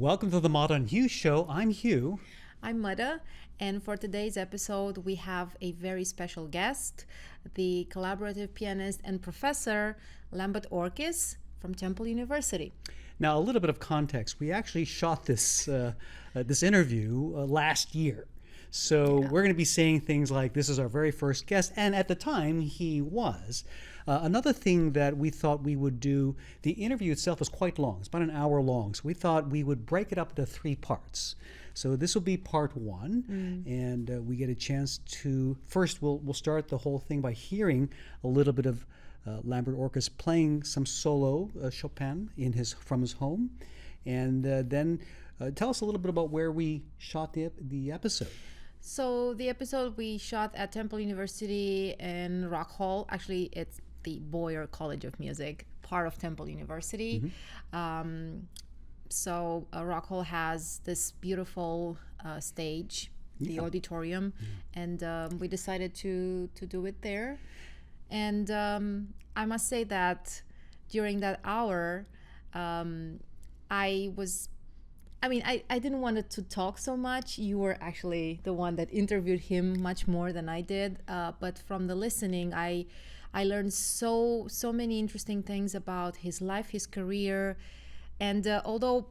Welcome to the Modern Hugh Show. I'm Hugh. I'm Mudda, and for today's episode, we have a very special guest, the collaborative pianist and professor Lambert Orkis from Temple University. Now, a little bit of context. We actually shot this interview last year. So we're going to be saying things like, this is our very first guest, and at the time, he was. Another thing that we thought we would do, the interview itself was quite long. It's about an hour long. So we thought we would break it up into 3 parts. So this will be part 1, and we get a chance to, first we'll start the whole thing by hearing a little bit of Lambert Orkis playing some solo Chopin from his home, and then tell us a little bit about where we shot the episode. So the episode we shot at Temple University in Rock Hall. Actually, it's the Boyer College of Music, part of Temple University. So Rock Hall has this beautiful stage, the auditorium, and we decided to do it there. And I must say that during that hour, I didn't want it to talk so much. You were actually the one that interviewed him much more than I did. But from the listening, I learned so many interesting things about his life, his career. And although,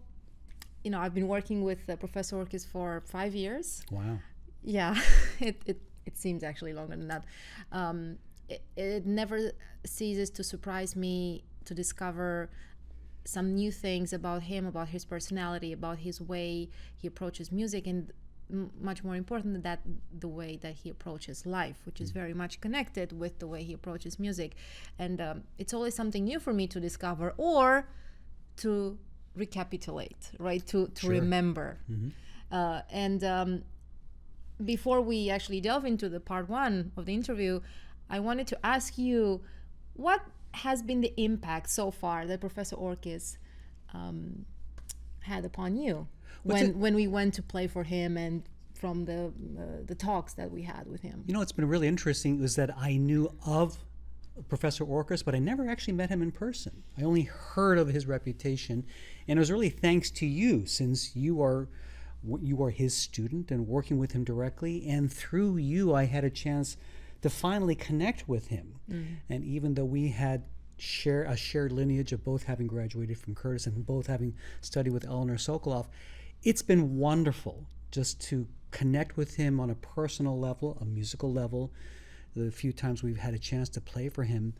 I've been working with Professor Orkis for 5 years. Wow. Yeah, it seems actually longer than that. It never ceases to surprise me to discover some new things about him, about his personality, about his way he approaches music, and much more important than that, the way that he approaches life, which is very much connected with the way he approaches music. And it's always something new for me to discover or to recapitulate, right? To remember. And before we actually delve into the part 1 of the interview, I wanted to ask you, what has been the impact so far that Professor Orkis had upon you when we went to play for him and from the talks that we had with him? It's been really interesting is that I knew of Professor Orkis, but I never actually met him in person. I only heard of his reputation, and it was really thanks to you, since you are his student and working with him directly, and through you I had a chance to finally connect with him. And even though we had a shared lineage of both having graduated from Curtis and both having studied with Eleanor Sokoloff, it's been wonderful just to connect with him on a personal level, a musical level. The few times we've had a chance to play for him,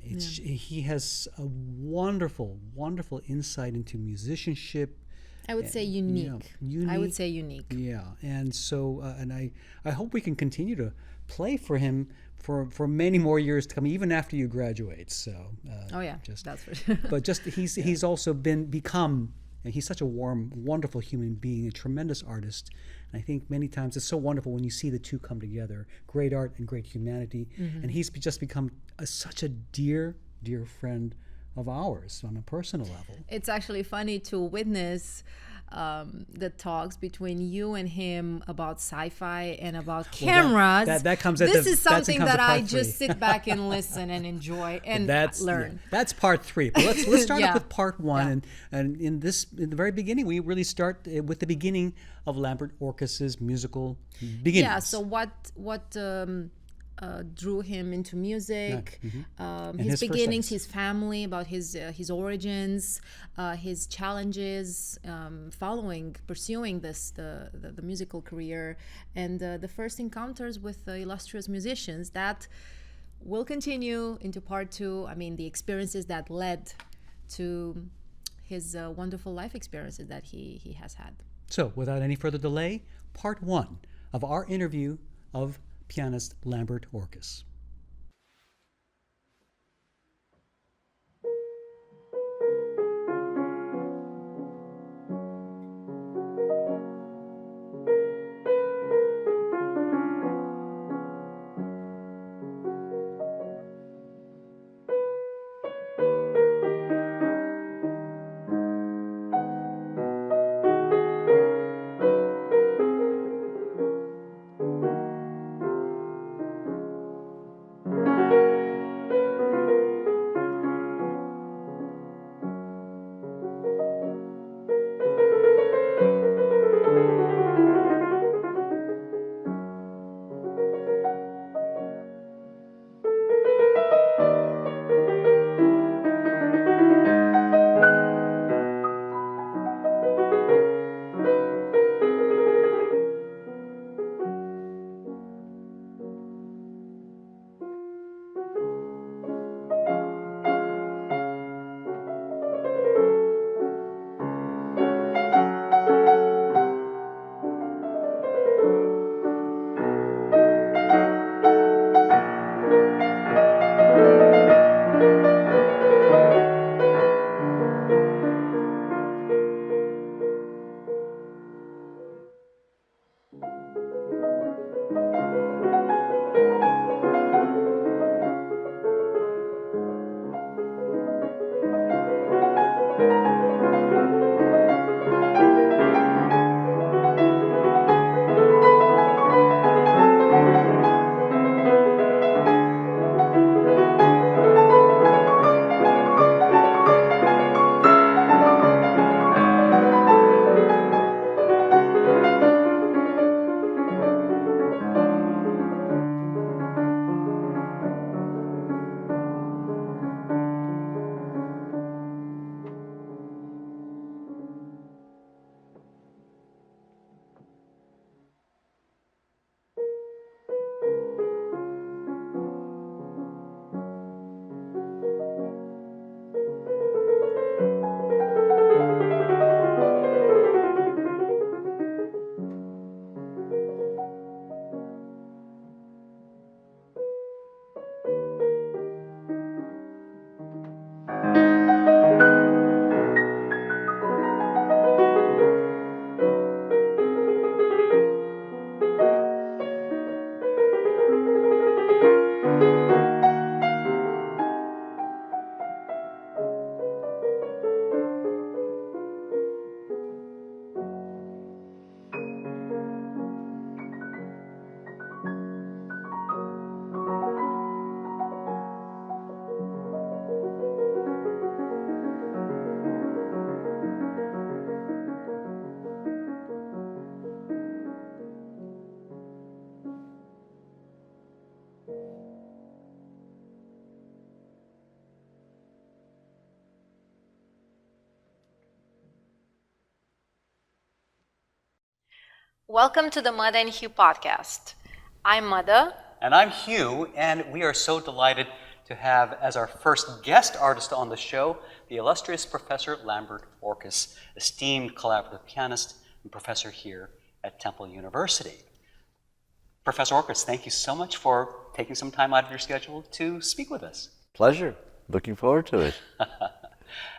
he has a wonderful, wonderful insight into musicianship. I would say unique. I would say unique. Yeah, and so, and I hope we can continue to play for him for many more years to come, even after you graduate. So, that's for sure. But he's also become. He's such a warm, wonderful human being, a tremendous artist. And I think many times it's so wonderful when you see the two come together, great art and great humanity. And he's just become such a dear, dear friend of ours on a personal level. It's actually funny to witness the talks between you and him about sci-fi and about cameras. That comes this is something that I just sit back and listen and enjoy and learn. That's part 3. But let's start up with part 1. And in the very beginning, we really start with the beginning of Lambert Orkis's musical beginnings. Yeah. So what drew him into music, his beginnings, his family, about his origins, his challenges, pursuing the musical career, and the first encounters with illustrious musicians that will continue into part 2. I mean, the experiences that led to his wonderful life experiences that he has had. So, without any further delay, part 1 of our interview of pianist Lambert Orkis. Welcome to the Mother and Hugh podcast. I'm Mother. And I'm Hugh, and we are so delighted to have as our first guest artist on the show, the illustrious Professor Lambert Orkis, esteemed collaborative pianist and professor here at Temple University. Professor Orkis, thank you so much for taking some time out of your schedule to speak with us. Pleasure. Looking forward to it.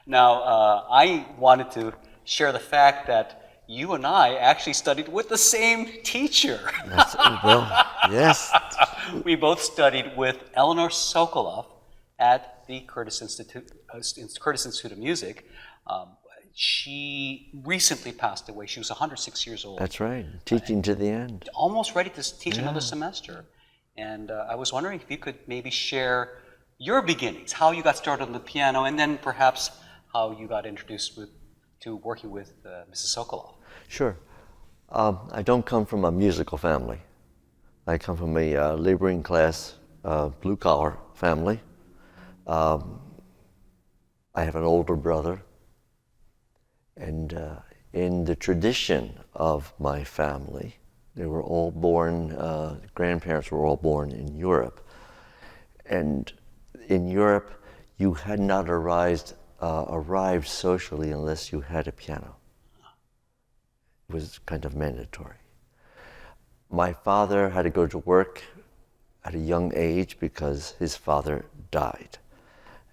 Now, I wanted to share the fact that you and I actually studied with the same teacher. Yes. We both studied with Eleanor Sokoloff at the Curtis Institute of Music. She recently passed away. She was 106 years old. That's right. Teaching to the end. Almost ready to teach another semester. And I was wondering if you could maybe share your beginnings, how you got started on the piano, and then perhaps how you got introduced to working with Mrs. Sokoloff. Sure. I don't come from a musical family. I come from a laboring class, blue-collar family. I have an older brother. And in the tradition of my family, they were all born, grandparents were all born in Europe. And in Europe, you had not arrived socially unless you had a piano. It was kind of mandatory. My father had to go to work at a young age because his father died,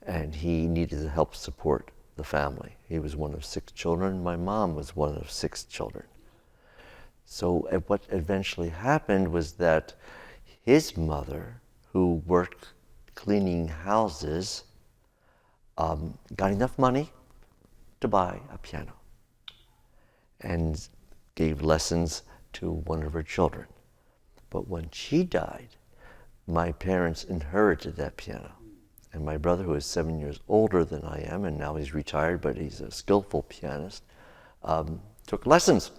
and he needed to help support the family. He was one of 6 children. My mom was one of 6 children. So what eventually happened was that his mother, who worked cleaning houses, got enough money to buy a piano and gave lessons to one of her children. But when she died, my parents inherited that piano. And my brother, who is 7 years older than I am, and now he's retired, but he's a skillful pianist, took lessons.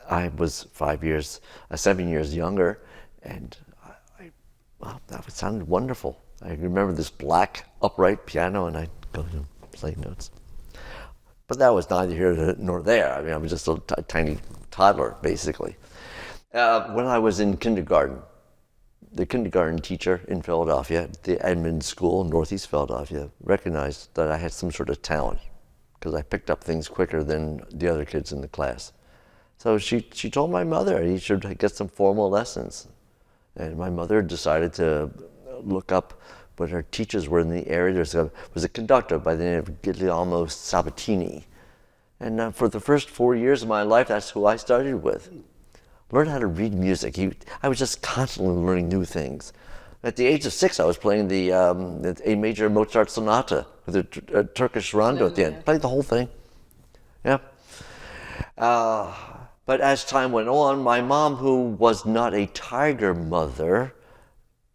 I was 7 years younger, and wow, that sounded wonderful. I remember this black upright piano, and I'd go and play notes. But that was neither here nor there. I mean, I was just a tiny toddler, basically. When I was in kindergarten, the kindergarten teacher in Philadelphia, at the Edmond School, Northeast Philadelphia, recognized that I had some sort of talent because I picked up things quicker than the other kids in the class. So she told my mother he should get some formal lessons. And my mother decided to look up what her teachers were in the area. There was a conductor by the name of Guglielmo Sabatini. And for the first 4 years of my life, that's who I studied with. learn how to read music. I was just constantly learning new things. At the age of 6, I was playing the A major Mozart sonata with a Turkish rondo at the end. Played the whole thing. Yeah. But as time went on, my mom, who was not a tiger mother,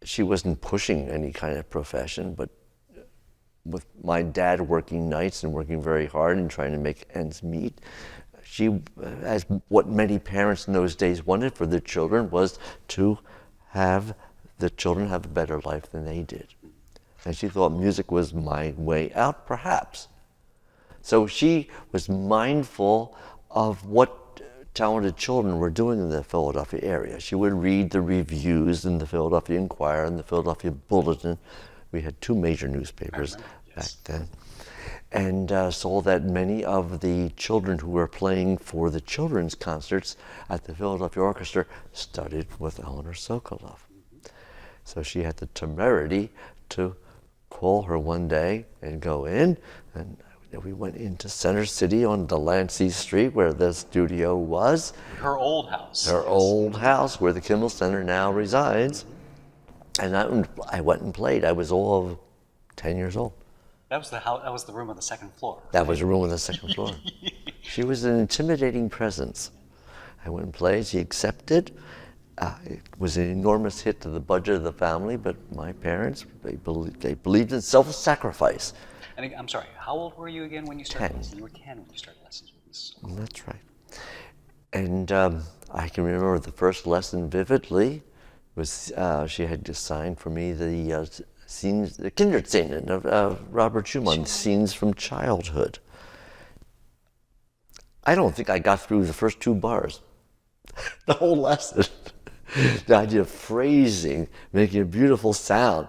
she wasn't pushing any kind of profession, but with my dad working nights and working very hard and trying to make ends meet, she, as what many parents in those days wanted for their children, was to have the children have a better life than they did. And she thought music was my way out, perhaps. So she was mindful of what talented children were doing in the Philadelphia area. She would read the reviews in the Philadelphia Inquirer and the Philadelphia Bulletin. We had 2 major newspapers back then. And saw that many of the children who were playing for the children's concerts at the Philadelphia Orchestra studied with Eleanor Sokoloff. So she had the temerity to call her one day and go in, and we went into Center City on Delancey Street where the studio was. Her old house. Her old house where the Kimmel Center now resides. And I went and played. I was all of 10 years old. That was the house. That was the room on the second floor. That was a room on the second floor. She was an intimidating presence. I went and played. She accepted. It was an enormous hit to the budget of the family, but my parents, they believed in self-sacrifice. And I'm sorry, how old were you again when you started 10. lessons? You were 10 when you started lessons with Mrs. Sokoloff. That's right. And I can remember the first lesson vividly. Was she had designed for me the scenes, the Kinderszenen of Robert Schumann, scenes from childhood. I don't think I got through the first 2 bars, the whole lesson. The idea of phrasing, making a beautiful sound.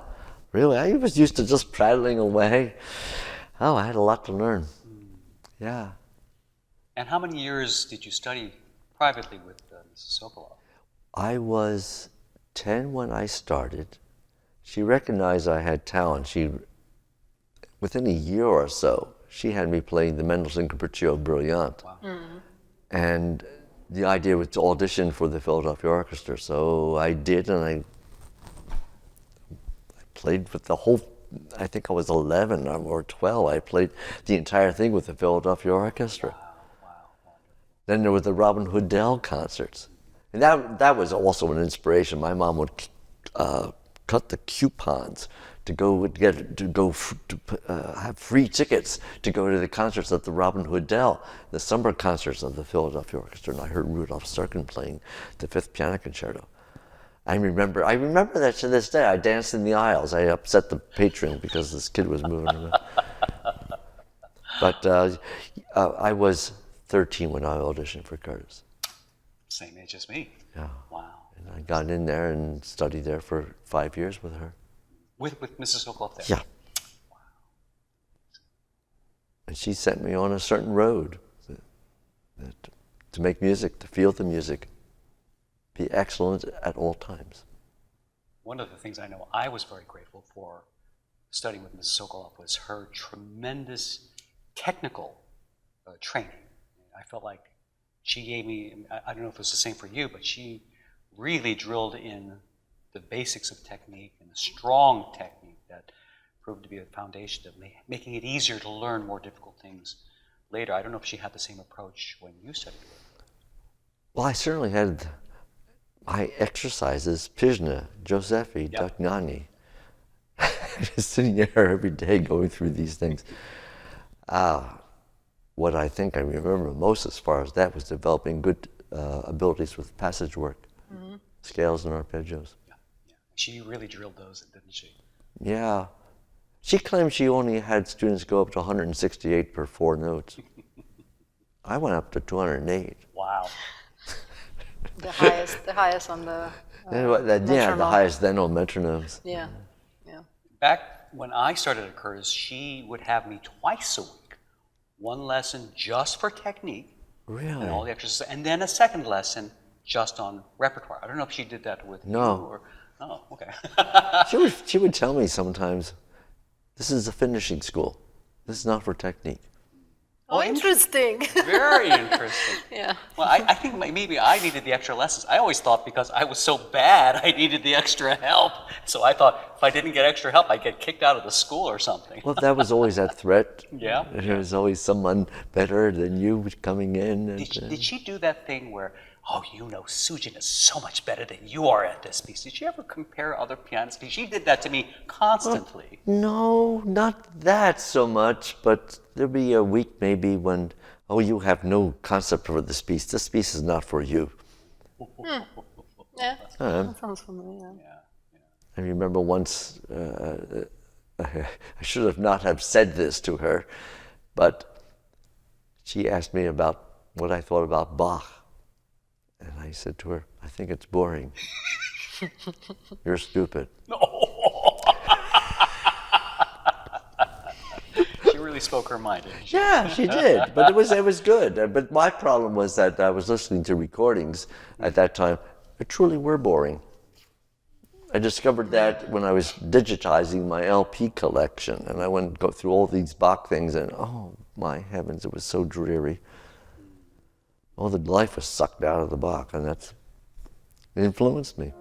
Really, I was used to just prattling away. Oh, I had a lot to learn. Yeah. And how many years did you study privately with Mrs. Sokoloff? I was 10 when I started. She recognized I had talent. Within a year or so, she had me playing the Mendelssohn Capriccio Brilliant. Wow. Mm-hmm. And the idea was to audition for the Philadelphia Orchestra. So I did, and I played with the whole, I think I was 11 or 12. I played the entire thing with the Philadelphia Orchestra. Wow. Then there were the Robin Hood Dell concerts. And that was also an inspiration. My mom would cut the coupons to have free tickets to go to the concerts at the Robin Hood Dell, the summer concerts of the Philadelphia Orchestra. And I heard Rudolf Serkin playing the 5th Piano Concerto. I remember that to this day. I danced in the aisles. I upset the patron because this kid was moving around. But I was 13 when I auditioned for Curtis. Same age as me. Yeah. Wow. And I got in there and studied there for 5 years with her. With Mrs. Sokoloff there? Yeah. Wow. And she sent me on a certain road to make music, to feel the music, be excellent at all times. One of the things I know I was very grateful for studying with Mrs. Sokoloff was her tremendous technical training. I felt like she gave me, I don't know if it was the same for you, but she really drilled in the basics of technique and the strong technique that proved to be a foundation of making it easier to learn more difficult things later. I don't know if she had the same approach when you studied with her. Well, I certainly had my exercises, Pizna, Josephi, Yep. Dagnani. Just sitting there every day going through these things. What I think I remember most as far as that was developing good abilities with passage work, scales and arpeggios. Yeah. She really drilled those, didn't she? Yeah. She claimed she only had students go up to 168 per 4 notes. I went up to 208. Wow. The highest on the Yeah, the metronome. highest then on metronomes. Yeah. Back when I started at Curtis, she would have me twice a week. One lesson just for technique Really? and all the exercises, and then a second lesson just on repertoire. I don't know if she did that with No. you or... Oh, okay. She would tell me sometimes, this is a finishing school. This is not for technique. Oh, interesting. Very interesting. Yeah. Well, I think maybe I needed the extra lessons. I always thought because I was so bad, I needed the extra help. So I thought if I didn't get extra help, I'd get kicked out of the school or something. Well, that was always that threat. Yeah. There was always someone better than you coming in. And, Did she do that thing where, oh, you know, Sujin is so much better than you are at this piece? Did she ever compare other pianists? Because she did that to me constantly. no, not that so much, but there'll be a week maybe when, oh, you have no concept for this piece. This piece is not for you. Yeah. That sounds familiar. I remember once, I should have not have said this to her, but she asked me about what I thought about Bach. And I said to her, I think it's boring. You're stupid. She really spoke her mind, didn't she? Yeah, she did, but it was good. But my problem was that I was listening to recordings at that time that truly were boring. I discovered that when I was digitizing my LP collection, and I went and go through all these Bach things, and oh my heavens, it was so dreary. All the life was sucked out of the Bach, and it influenced me.